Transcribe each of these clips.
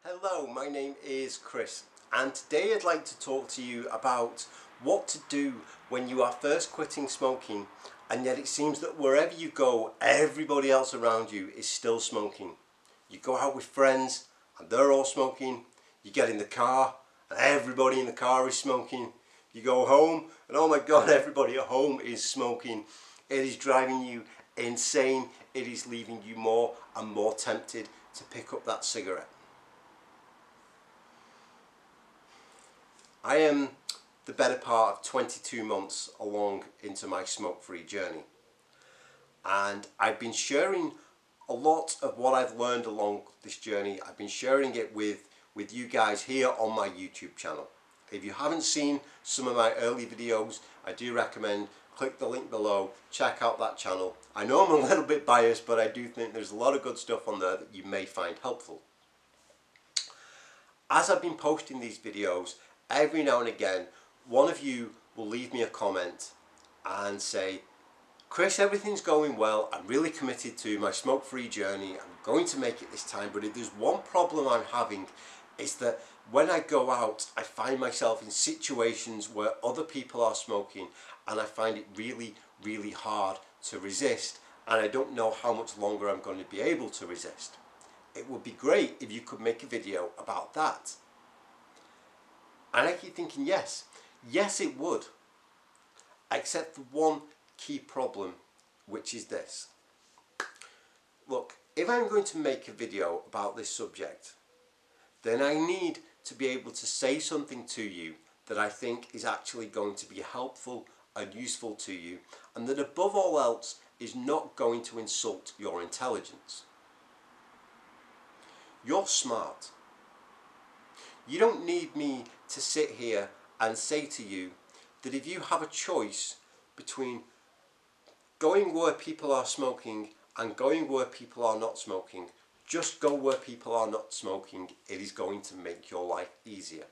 Hello, my name is Chris, and today I'd like to talk to you about what to do when you are first quitting smoking and yet it seems that wherever you go everybody else around you is still smoking. You go out with friends and they're all smoking, you get in the car and everybody in the car is smoking, you go home and oh my god, everybody at home is smoking. It is driving you insane, it is leaving you more and more tempted to pick up that cigarette. I am the better part of 22 months along into my smoke-free journey, and I've been sharing a lot of what I've learned along this journey. I've been sharing it with you guys here on my YouTube channel. If you haven't seen some of my early videos, I do recommend click the link below, check out that channel. I know I'm a little bit biased, but I do think there's a lot of good stuff on there that you may find helpful. As I've been posting these videos, every now and again, one of you will leave me a comment and say, Chris, everything's going well, I'm really committed to my smoke-free journey, I'm going to make it this time, but if there's one problem I'm having, it's that when I go out, I find myself in situations where other people are smoking and I find it really, really hard to resist, and I don't know how much longer I'm going to be able to resist. It would be great if you could make a video about that. And I keep thinking, yes it would, except for one key problem, which is this. Look, if I'm going to make a video about this subject, then I need to be able to say something to you that I think is actually going to be helpful and useful to you, and that above all else is not going to insult your intelligence. You're smart. You don't need me to sit here and say to you that if you have a choice between going where people are smoking and going where people are not smoking, just go where people are not smoking. It is going to make your life easier.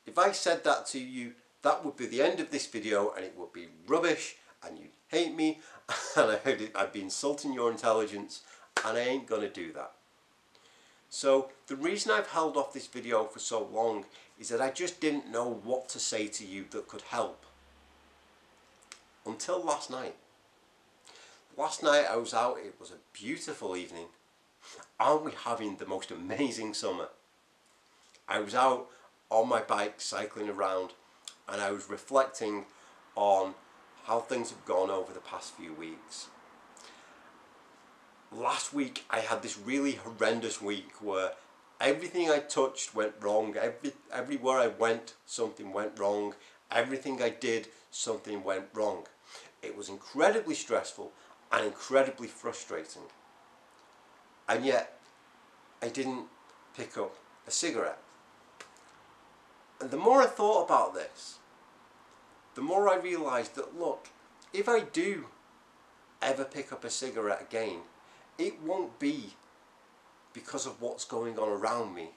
If I said that to you, that would be the end of this video and it would be rubbish and you'd hate me and I'd be insulting your intelligence, and I ain't gonna do that. So the reason I've held off this video for so long is that I just didn't know what to say to you that could help. Until last night. Last night I was out, it was a beautiful evening. Aren't we having the most amazing summer? I was out on my bike cycling around and I was reflecting on how things have gone over the past few weeks. Last week I had this really horrendous week where everything I touched went wrong, everywhere I went something went wrong, everything I did something went wrong. It was incredibly stressful and incredibly frustrating, and yet I didn't pick up a cigarette. And the more I thought about this, the more I realised that look, if I do ever pick up a cigarette again, it won't be because of what's going on around me,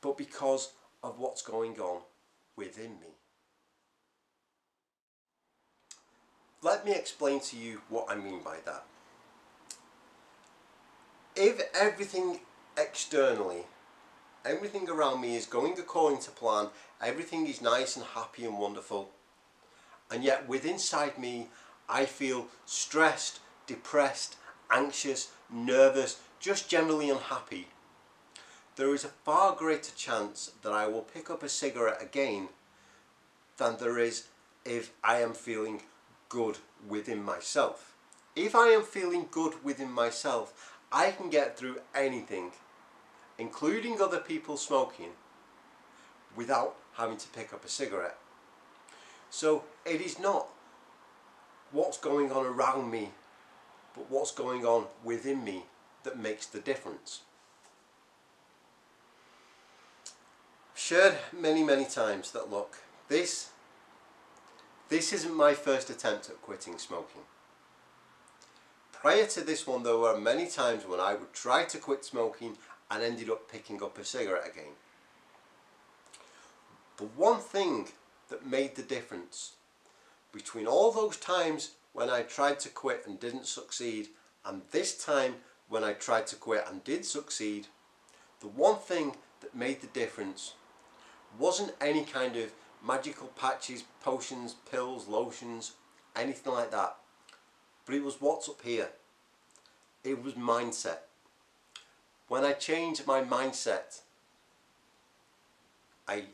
but because of what's going on within me. Let me explain to you what I mean by that. If everything externally, everything around me is going according to plan, everything is nice and happy and wonderful, and yet within inside me I feel stressed, depressed, anxious, nervous, just generally unhappy, there is a far greater chance that I will pick up a cigarette again than there is if I am feeling good within myself. If I am feeling good within myself, I can get through anything, including other people smoking, without having to pick up a cigarette. So it is not what's going on around me, but what's going on within me that makes the difference. I've shared many times that look, this isn't my first attempt at quitting smoking. Prior to this one, there were many times when I would try to quit smoking and ended up picking up a cigarette again. The one thing that made the difference between all those times when I tried to quit and didn't succeed, and this time when I tried to quit and did succeed, the one thing that made the difference wasn't any kind of magical patches, potions, pills, lotions, anything like that. But it was what's up here. It was mindset. When I changed my mindset, I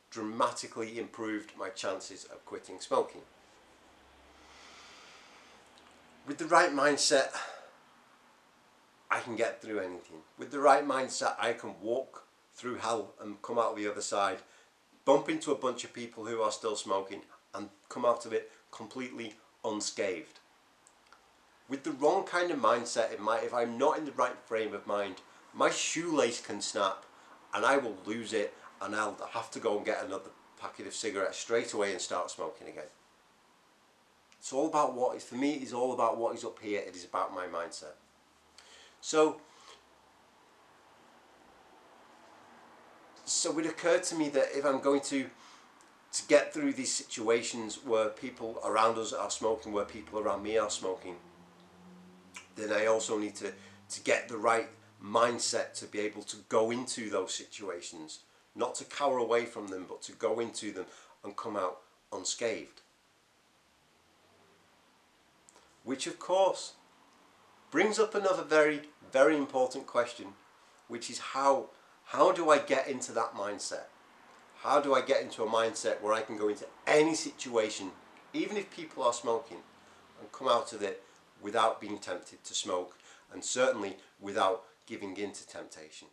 dramatically improved my chances of quitting smoking. With the right mindset, I can get through anything. With the right mindset, I can walk through hell and come out the other side, bump into a bunch of people who are still smoking and come out of it completely unscathed. With the wrong kind of mindset, if I'm not in the right frame of mind, my shoelace can snap and I will lose it, and I'll have to go and get another packet of cigarettes straight away and start smoking again. It's all about what is, for me, it's all about what is up here. It is about my mindset. So it occurred to me that if I'm going to get through these situations where people around us are smoking, where people around me are smoking, then I also need to get the right mindset to be able to go into those situations, not to cower away from them, but to go into them and come out unscathed. Which of course brings up another very, very important question, which is how do I get into that mindset? How do I get into a mindset where I can go into any situation, even if people are smoking, and come out of it without being tempted to smoke, and certainly without giving in to temptation?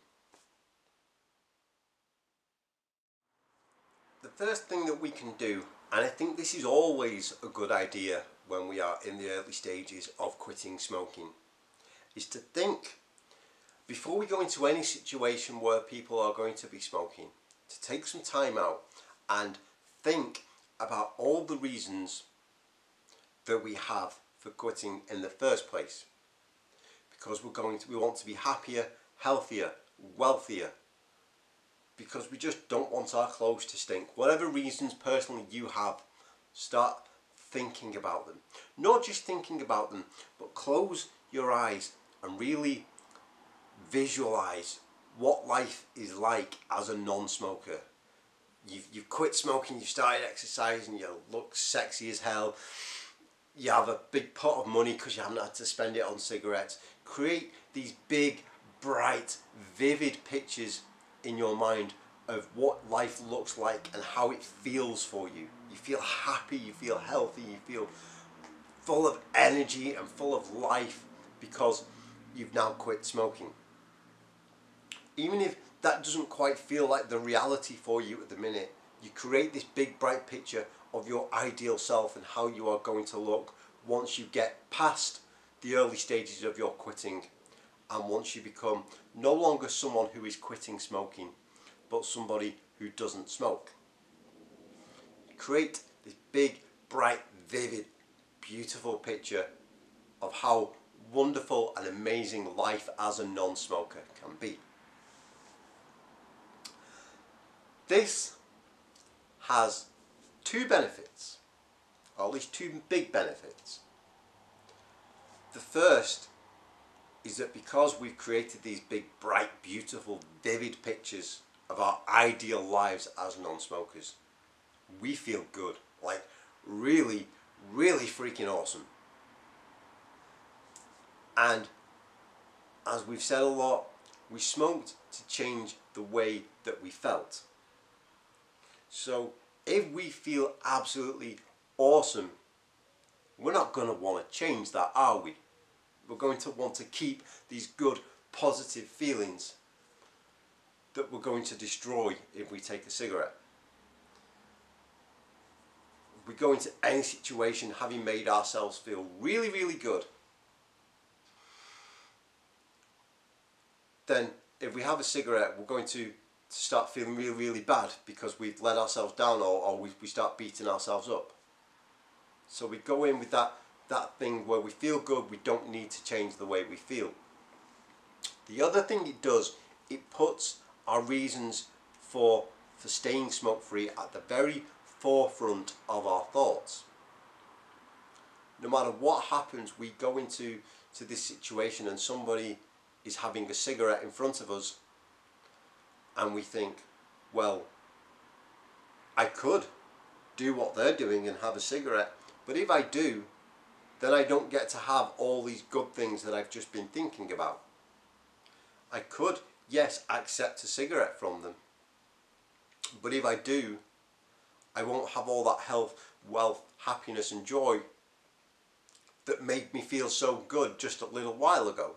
The first thing that we can do, and I think this is always a good idea when we are in the early stages of quitting smoking, is to think, before we go into any situation where people are going to be smoking, to take some time out and think about all the reasons that we have for quitting in the first place. Because we want to be happier, healthier, wealthier, because we just don't want our clothes to stink. Whatever reasons personally you have, start thinking about them. Not just thinking about them, but close your eyes and really visualize what life is like as a non-smoker. You've quit smoking, you've started exercising, you look sexy as hell, you have a big pot of money because you haven't had to spend it on cigarettes. Create these big, bright, vivid pictures in your mind of what life looks like and how it feels for you. You feel happy, you feel healthy, you feel full of energy and full of life because you've now quit smoking. Even if that doesn't quite feel like the reality for you at the minute, you create this big bright picture of your ideal self and how you are going to look once you get past the early stages of your quitting, and once you become no longer someone who is quitting smoking, but somebody who doesn't smoke. Create this big, bright, vivid, beautiful picture of how wonderful and amazing life as a non-smoker can be. This has two benefits, or at least two big benefits. The first is that because we've created these big, bright, beautiful, vivid pictures of our ideal lives as non-smokers, we feel good, like really, really freaking awesome. And as we've said a lot, we smoked to change the way that we felt. So if we feel absolutely awesome, we're not going to want to change that, are we? We're going to want to keep these good, positive feelings that we're going to destroy if we take a cigarette. If we go into any situation having made ourselves feel really, really good, then if we have a cigarette, we're going to start feeling really, really bad because we've let ourselves down, or we start beating ourselves up. So we go in with that thing where we feel good, we don't need to change the way we feel. The other thing it does, it puts our reasons for staying smoke-free at the very forefront of our thoughts. No matter what happens, we go into this situation and somebody is having a cigarette in front of us, and we think, well, I could do what they're doing and have a cigarette, but if I do, then I don't get to have all these good things that I've just been thinking about. I could, yes, accept a cigarette from them, but if I do, I won't have all that health, wealth, happiness and joy that made me feel so good just a little while ago.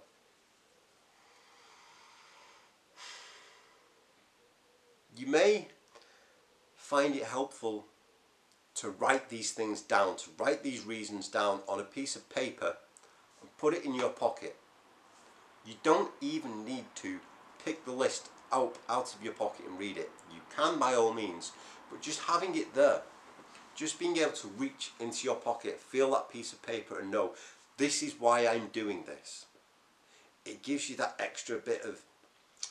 You may find it helpful to write these things down, to write these reasons down on a piece of paper and put it in your pocket. You don't even need to pick the list out of your pocket and read it. You can by all means, but just having it there, just being able to reach into your pocket, feel that piece of paper and know, this is why I'm doing this. It gives you that extra bit of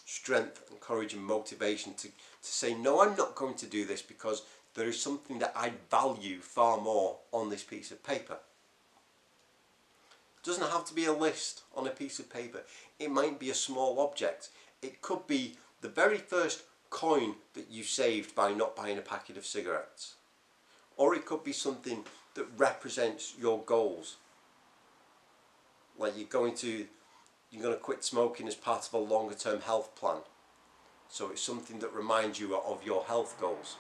strength and courage and motivation to say, no, I'm not going to do this because there is something that I value far more on this piece of paper. It doesn't have to be a list on a piece of paper. It might be a small object. It could be the very first coin that you saved by not buying a packet of cigarettes. Or it could be something that represents your goals. Like you're going to quit smoking as part of a longer term health plan. So it's something that reminds you of your health goals.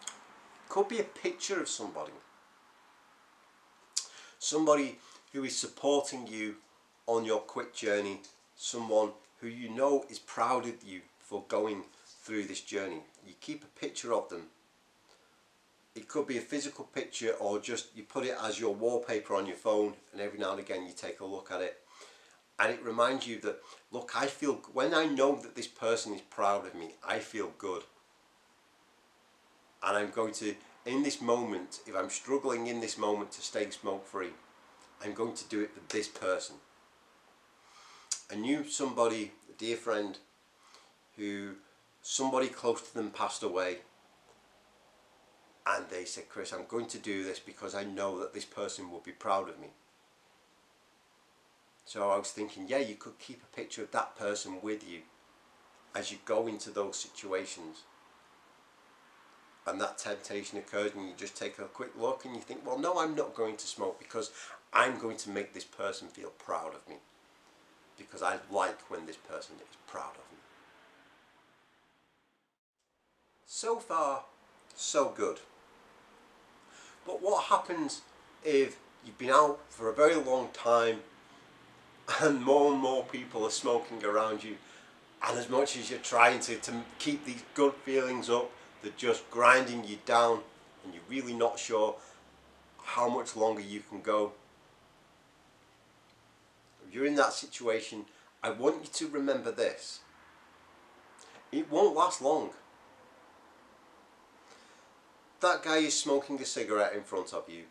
It could be a picture of somebody. Somebody who is supporting you on your quit journey. Someone who you know is proud of you for going through this journey. You keep a picture of them. It could be a physical picture, or just you put it as your wallpaper on your phone, and every now and again you take a look at it. And it reminds you that, look, I feel, when I know that this person is proud of me, I feel good. And I'm going to, in this moment, if I'm struggling in this moment to stay smoke free, I'm going to do it for this person. I knew somebody, a dear friend, who somebody close to them passed away. And they said, Chris, I'm going to do this because I know that this person will be proud of me. So I was thinking, yeah, you could keep a picture of that person with you as you go into those situations. And that temptation occurs and you just take a quick look and you think, well, no, I'm not going to smoke because I'm going to make this person feel proud of me. Because I like when this person is proud of me. So far, so good. But what happens if you've been out for a very long time and more people are smoking around you, and as much as you're trying to keep these good feelings up, they're just grinding you down and you're really not sure how much longer you can go? If you're in that situation, I want you to remember this. It won't last long. That guy is smoking a cigarette in front of you,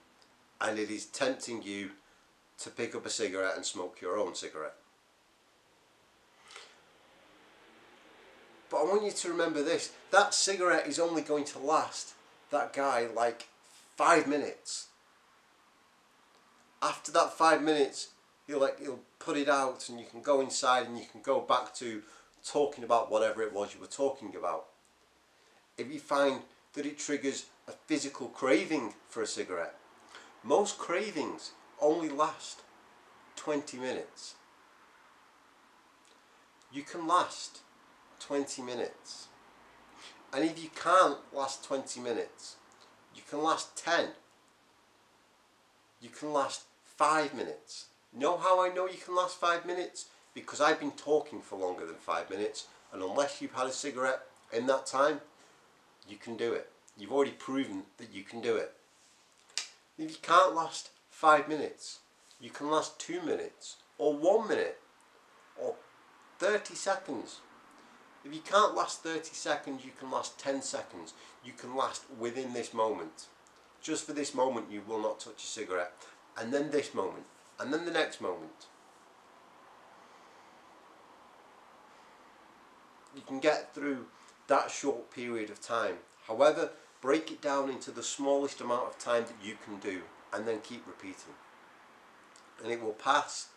and it is tempting you to pick up a cigarette and smoke your own cigarette. But I want you to remember this. That cigarette is only going to last that guy like 5 minutes. After that 5 minutes, he'll put it out and you can go inside and you can go back to talking about whatever it was you were talking about. If you find that it triggers a physical craving for a cigarette, most cravings only last 20 minutes. You can last 20 minutes. And if you can't last 20 minutes, you can last 10. You can last 5 minutes. Know how I know you can last 5 minutes? Because I've been talking for longer than 5 minutes, and unless you've had a cigarette in that time, you can do it. You've already proven that you can do it. If you can't last 5 minutes, you can last 2 minutes, or 1 minute, or 30 seconds. If you can't last 30 seconds, you can last 10 seconds. You can last within this moment. Just for this moment, you will not touch a cigarette. And then this moment, and then the next moment. You can get through that short period of time. However, break it down into the smallest amount of time that you can do, and then keep repeating. And it will pass,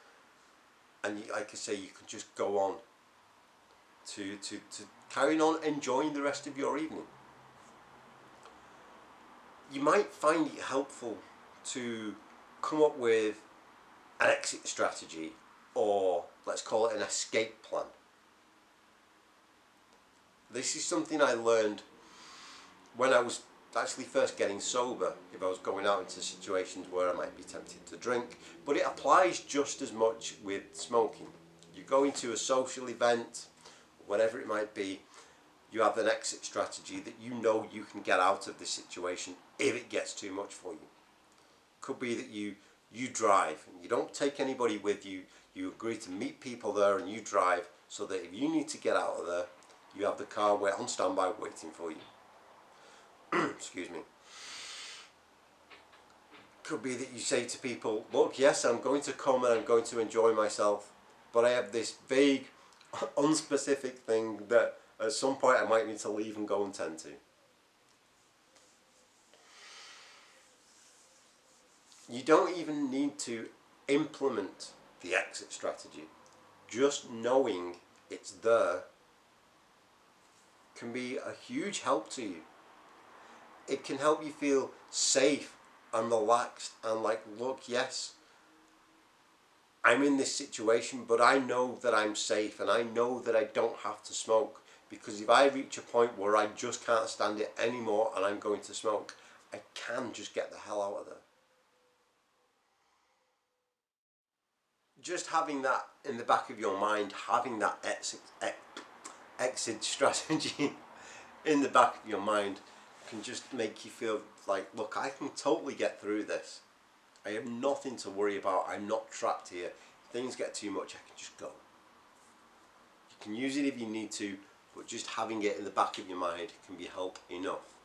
and like I say, you can just go on to carrying on enjoying the rest of your evening. You might find it helpful to come up with an exit strategy, or let's call it an escape plan. This is something I learned when I was actually first getting sober, if I was going out into situations where I might be tempted to drink, but it applies just as much with smoking. You go into a social event, whatever it might be, you have an exit strategy that you know you can get out of the situation if it gets too much for you. Could be that you drive and you don't take anybody with you, you agree to meet people there and you drive, so that if you need to get out of there, you have the car on standby waiting for you. Excuse me. Could be that you say to people, look, yes, I'm going to come and I'm going to enjoy myself, but I have this vague, unspecific thing that at some point I might need to leave and go and tend to. You don't even need to implement the exit strategy. Just knowing it's there can be a huge help to you. It can help you feel safe and relaxed and like, look, yes, I'm in this situation, but I know that I'm safe and I know that I don't have to smoke, because if I reach a point where I just can't stand it anymore and I'm going to smoke, I can just get the hell out of there. Just having that in the back of your mind, having that exit strategy in the back of your mind can just make you feel like, look, I can totally get through this. I have nothing to worry about. I'm not trapped here. If things get too much, I can just go. You can use it if you need to, but just having it in the back of your mind can be help enough.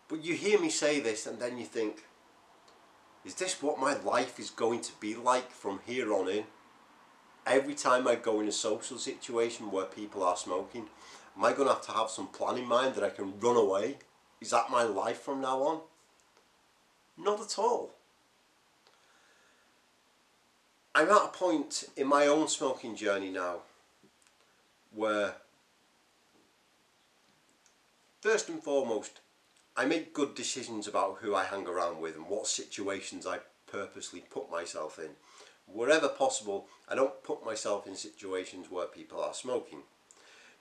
But you hear me say this and then you think, is this what my life is going to be like from here on in? Every time I go in a social situation where people are smoking, am I going to have some plan in mind that I can run away? Is that my life from now on? Not at all. I'm at a point in my own smoking journey now where, first and foremost, I make good decisions about who I hang around with and what situations I purposely put myself in. Wherever possible, I don't put myself in situations where people are smoking.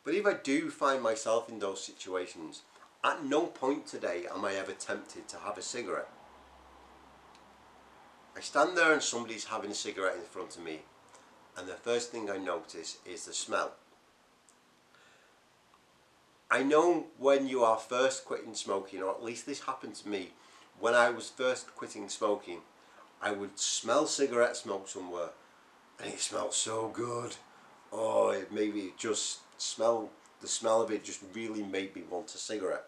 But if I do find myself in those situations, at no point today am I ever tempted to have a cigarette. I stand there and somebody's having a cigarette in front of me, and the first thing I notice is the smell. I know when you are first quitting smoking, or at least this happened to me, when I was first quitting smoking, I would smell cigarette smoke somewhere and it smelled so good. Oh, it made me just the smell of it just really made me want a cigarette.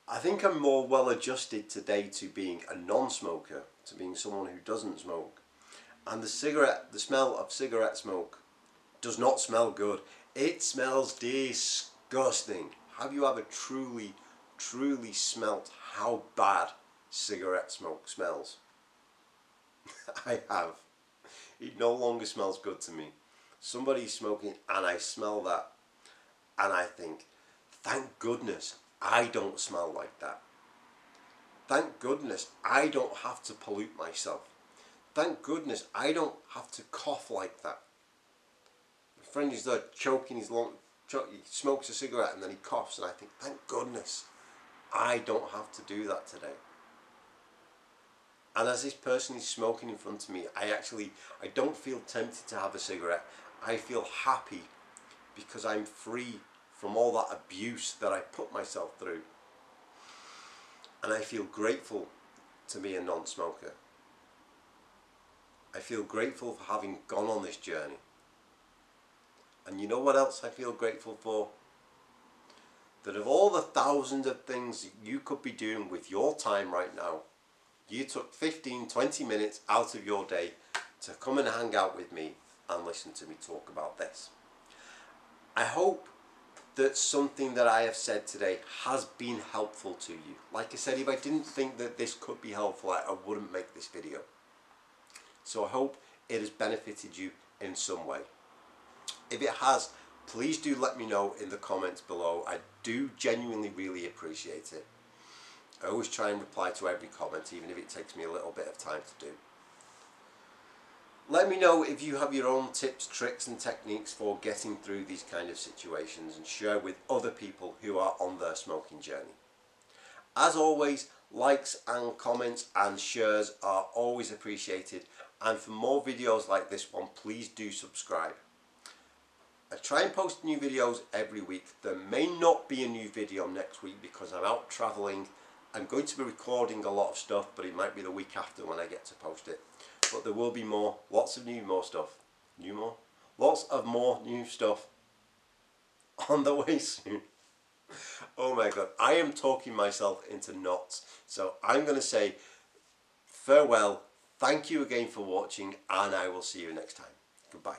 I think I'm more well adjusted today to being a non-smoker, to being someone who doesn't smoke. And the smell of cigarette smoke does not smell good. It smells disgusting. Have you ever truly smelt how bad cigarette smoke smells? I have. It no longer smells good to me. Somebody's smoking and I smell that and I think, thank goodness I don't smell like that. Thank goodness I don't have to pollute myself. Thank goodness I don't have to cough like that. My friend is there choking his lung, he smokes a cigarette and then he coughs, and I think, thank goodness I don't have to do that today. And as this person is smoking in front of me, I don't feel tempted to have a cigarette. I feel happy because I'm free from all that abuse that I put myself through. And I feel grateful to be a non-smoker. I feel grateful for having gone on this journey. And you know what else I feel grateful for? That of all the thousands of things you could be doing with your time right now, you took 15-20 minutes out of your day to come and hang out with me and listen to me talk about this. I hope that something that I have said today has been helpful to you. Like I said, if I didn't think that this could be helpful, I wouldn't make this video. So I hope it has benefited you in some way. If it has, please do let me know in the comments below. I do genuinely really appreciate it. I always try and reply to every comment, even if it takes me a little bit of time to do. Let me know if you have your own tips, tricks and techniques for getting through these kind of situations, and share with other people who are on their smoking journey. As always, likes and comments and shares are always appreciated, and for more videos like this one, please do subscribe. I try and post new videos every week. There may not be a new video next week because I'm out travelling. I'm going to be recording a lot of stuff, but it might be the week after when I get to post it. But there will be more, lots of more stuff on the way soon. Oh my god, I am talking myself into knots. So I'm going to say farewell, thank you again for watching, and I will see you next time. Goodbye.